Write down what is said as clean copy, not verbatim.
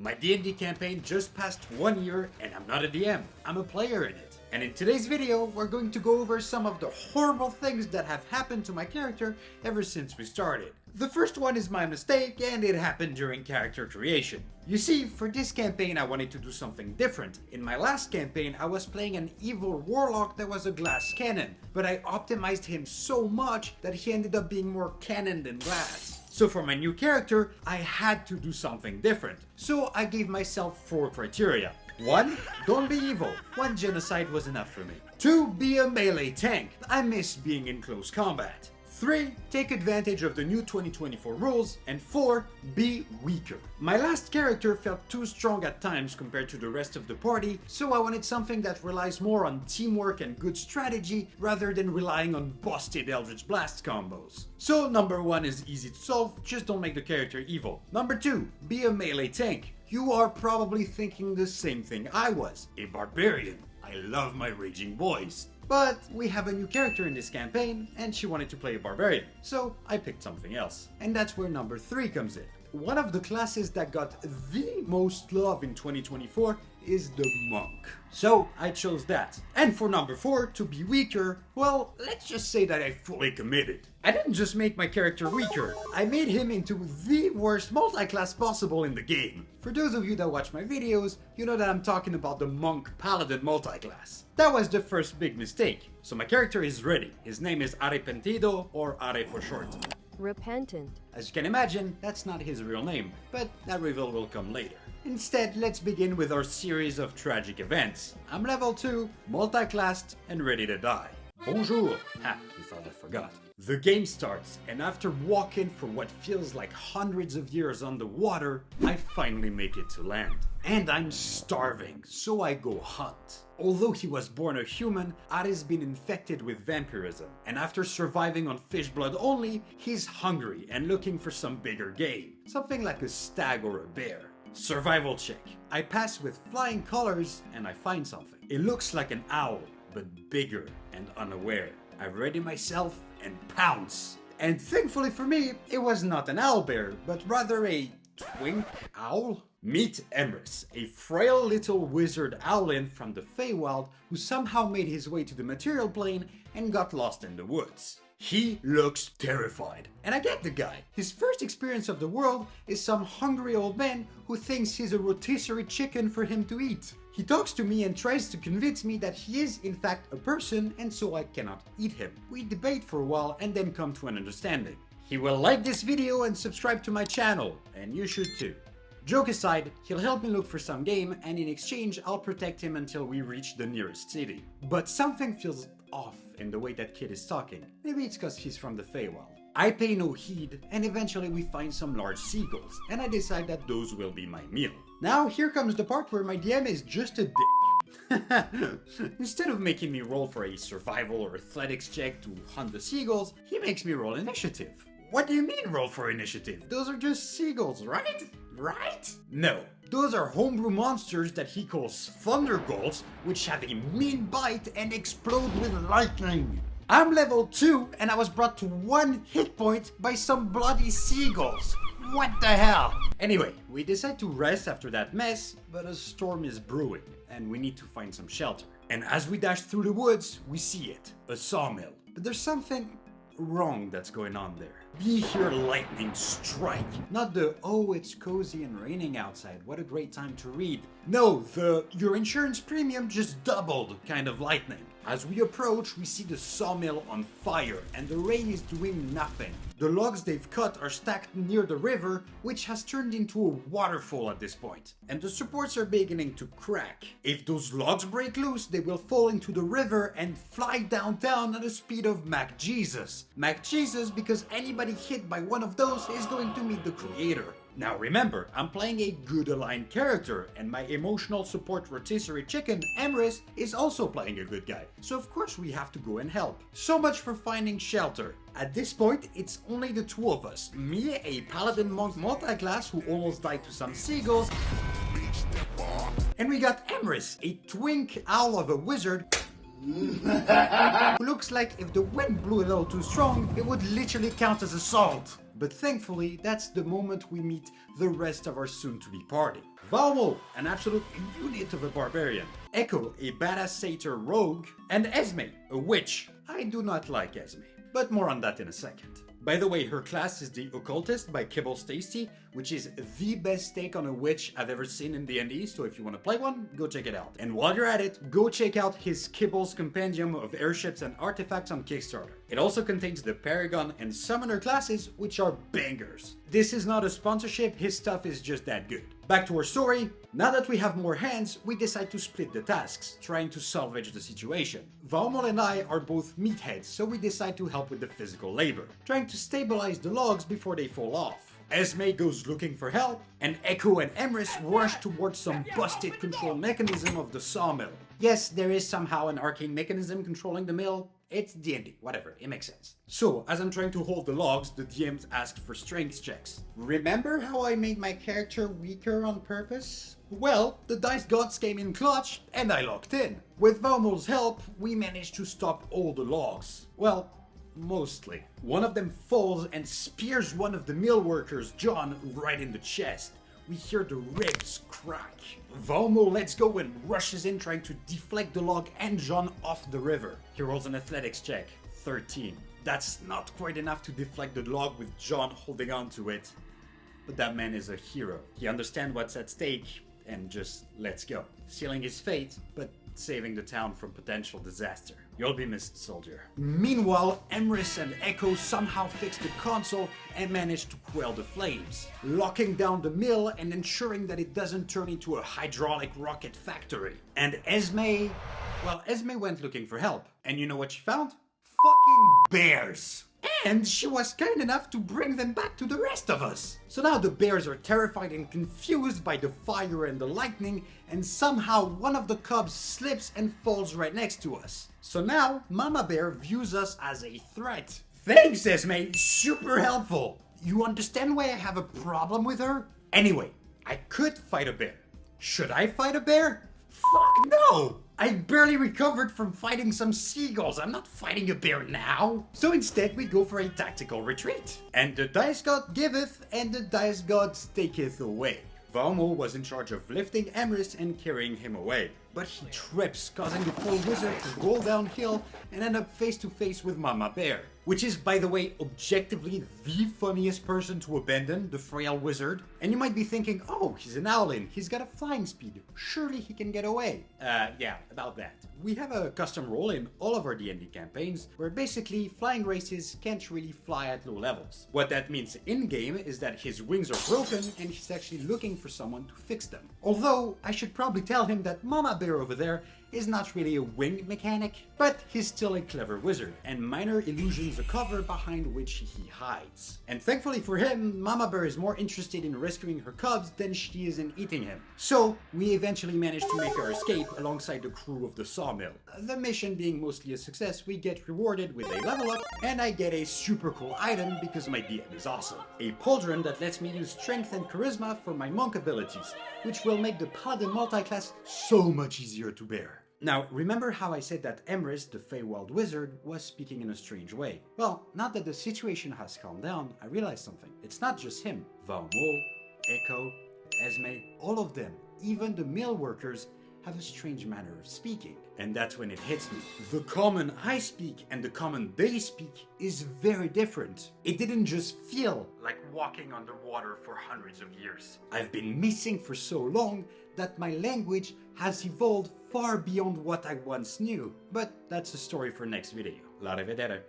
My D&D campaign just passed 1 year and I'm not a DM, I'm a player in it. And in today's video, we're going to go over some of the horrible things that have happened to my character ever since we started. The first one is my mistake, and it happened during character creation. You see, for this campaign I wanted to do something different. In my last campaign I was playing an evil warlock that was a glass cannon, but I optimized him so much that he ended up being more cannon than glass. So for my new character, I had to do something different. So I gave myself 4 criteria. 1. Don't be evil. 1 genocide was enough for me. 2. Be a melee tank. I miss being in close combat. 3. Take advantage of the new 2024 rules. And 4. Be weaker. My last character felt too strong at times compared to the rest of the party, so I wanted something that relies more on teamwork and good strategy rather than relying on busted Eldritch Blast combos. So number 1 is easy to solve, just don't make the character evil. Number 2. Be a melee tank. You are probably thinking the same thing I was, a barbarian. I love my raging boys. But we have a new character in this campaign, and she wanted to play a barbarian, so I picked something else. And that's where number 3 comes in. One of the classes that got the most love in 2024 is the monk. So I chose that. And for number 4, to be weaker, well, let's just say that I fully committed. I didn't just make my character weaker, I made him into the worst multi-class possible in the game. For those of you that watch my videos, you know that I'm talking about the monk paladin multi-class. That was the first big mistake. So my character is ready. His name is Arrepentido, or Are for short. Repentant. As you can imagine, that's not his real name, but that reveal will come later. Instead, let's begin with our series of tragic events. I'm level 2, multi-classed, and ready to die. Bonjour! Ha, you thought I forgot. The game starts, and after walking for what feels like hundreds of years on the water, I finally make it to land. And I'm starving, so I go hunt. Although he was born a human, Are's been infected with vampirism, and after surviving on fish blood only, he's hungry and looking for some bigger game. Something like a stag or a bear. Survival check. I pass with flying colors, and I find something. It looks like an owl, but bigger and unaware. I ready myself and pounce. And thankfully for me, it was not an owlbear, but rather a twink owl? Meet Emrys, a frail little wizard owlin from the Feywild who somehow made his way to the material plane and got lost in the woods. He looks terrified. And I get the guy. His first experience of the world is some hungry old man who thinks he's a rotisserie chicken for him to eat. He talks to me and tries to convince me that he is in fact a person and so I cannot eat him. We debate for a while and then come to an understanding. He will like this video and subscribe to my channel, and you should too. Joke aside, he'll help me look for some game, and in exchange I'll protect him until we reach the nearest city. But something feels off in the way that kid is talking. Maybe it's cause he's from the Feywild. I pay no heed, and eventually we find some large seagulls, and I decide that those will be my meal. Now here comes the part where my DM is just a dick. Instead of making me roll for a survival or athletics check to hunt the seagulls, he makes me roll initiative. What do you mean roll for initiative? Those are just seagulls, right? Right? No. Those are homebrew monsters that he calls thundergulls, which have a mean bite and explode with lightning. I'm level 2 and I was brought to 1 hit point by some bloody seagulls. What the hell? Anyway, we decide to rest after that mess, but a storm is brewing and we need to find some shelter. And as we dash through the woods, we see it, a sawmill. But there's something wrong that's going on there. We hear lightning strike. Not the, oh, it's cozy and raining outside, what a great time to read. No, the, your insurance premium just doubled kind of lightning. As we approach, we see the sawmill on fire and the rain is doing nothing. The logs they've cut are stacked near the river, which has turned into a waterfall at this point. And the supports are beginning to crack. If those logs break loose, they will fall into the river and fly downtown at the speed of Mac Jesus. Mac Jesus because anybody hit by one of those is going to meet the creator. Now remember, I'm playing a good aligned character, and my emotional support rotisserie chicken, Emrys, is also playing a good guy, so of course we have to go and help. So much for finding shelter. At this point, it's only the 2 of us. Me, a paladin monk multi-class who almost died to some seagulls, and we got Emrys, a twink owl of a wizard who looks like if the wind blew a little too strong, it would literally count as assault. But thankfully, that's the moment we meet the rest of our soon-to-be party. Valmo, an absolute unit of a barbarian. Echo, a badass satyr rogue. And Esme, a witch. I do not like Esme, but more on that in a second. By the way, her class is the Occultist by Kibbles Tasty, which is the best take on a witch I've ever seen in D&D, so if you want to play one, go check it out. And while you're at it, go check out his Kibbles Compendium of airships and artifacts on Kickstarter. It also contains the Paragon and Summoner classes, which are bangers. This is not a sponsorship, his stuff is just that good. Back to our story. Now that we have more hands, we decide to split the tasks, trying to salvage the situation. Valmol and I are both meatheads, so we decide to help with the physical labor, trying to stabilize the logs before they fall off. Esme goes looking for help, and Echo and Emrys rush towards some busted control mechanism of the sawmill. Yes, there is somehow an arcane mechanism controlling the mill. It's D&D, whatever, it makes sense. So, as I'm trying to hold the logs, the DMs asked for strength checks. Remember how I made my character weaker on purpose? Well, the dice gods came in clutch, and I locked in. With Valmol's help, we managed to stop all the logs. Well, mostly. One of them falls and spears one of the mill workers, John, right in the chest. We hear the ribs crack. Valmo lets go and rushes in, trying to deflect the log and John off the river. He rolls an athletics check, 13. That's not quite enough to deflect the log with John holding on to it. But that man is a hero. He understands what's at stake and just lets go, sealing his fate, but saving the town from potential disaster. You'll be missed, soldier. Meanwhile, Emrys and Echo somehow fix the console and manage to quell the flames, locking down the mill and ensuring that it doesn't turn into a hydraulic rocket factory. And Esme went looking for help. And you know what she found? Fucking bears! And she was kind enough to bring them back to the rest of us. So now the bears are terrified and confused by the fire and the lightning, and somehow one of the cubs slips and falls right next to us. So now Mama Bear views us as a threat. Thanks, Esme, super helpful. You understand why I have a problem with her? Anyway, I could fight a bear. Should I fight a bear? Fuck no! I barely recovered from fighting some seagulls. I'm not fighting a bear now. So instead we go for a tactical retreat. And the dice god giveth, and the dice god taketh away. Valmo was in charge of lifting Emrys and carrying him away. But he trips, causing the poor wizard to roll downhill and end up face to face with Mama Bear. Which is, by the way, objectively the funniest person to abandon, the frail wizard. And you might be thinking, oh, he's an owlin, he's got a flying speed, surely he can get away. Yeah, about that. We have a custom role in all of our D&D campaigns, where basically flying races can't really fly at low levels. What that means in-game is that his wings are broken and he's actually looking for someone to fix them. Although, I should probably tell him that Mama Bear over there is not really a wing mechanic, but he's still a clever wizard, and minor illusions a cover behind which he hides. And thankfully for him, Mama Bear is more interested in rescuing her cubs than she is in eating him. So, we eventually manage to make our escape alongside the crew of the sawmill. The mission being mostly a success, we get rewarded with a level up, and I get a super cool item because my DM is awesome. A pauldron that lets me use strength and charisma for my monk abilities, which will make the paladin multiclass so much easier to bear. Now, remember how I said that Emrys, the Feywild wizard, was speaking in a strange way? Well, now that the situation has calmed down, I realized something. It's not just him. Valmo, Echo, Esme, all of them, even the mill workers, have a strange manner of speaking. And that's when it hits me. The common I speak and the common they speak is very different. It didn't just feel like walking underwater for hundreds of years. I've been missing for so long that my language has evolved far beyond what I once knew. But that's a story for next video. Arrivederci.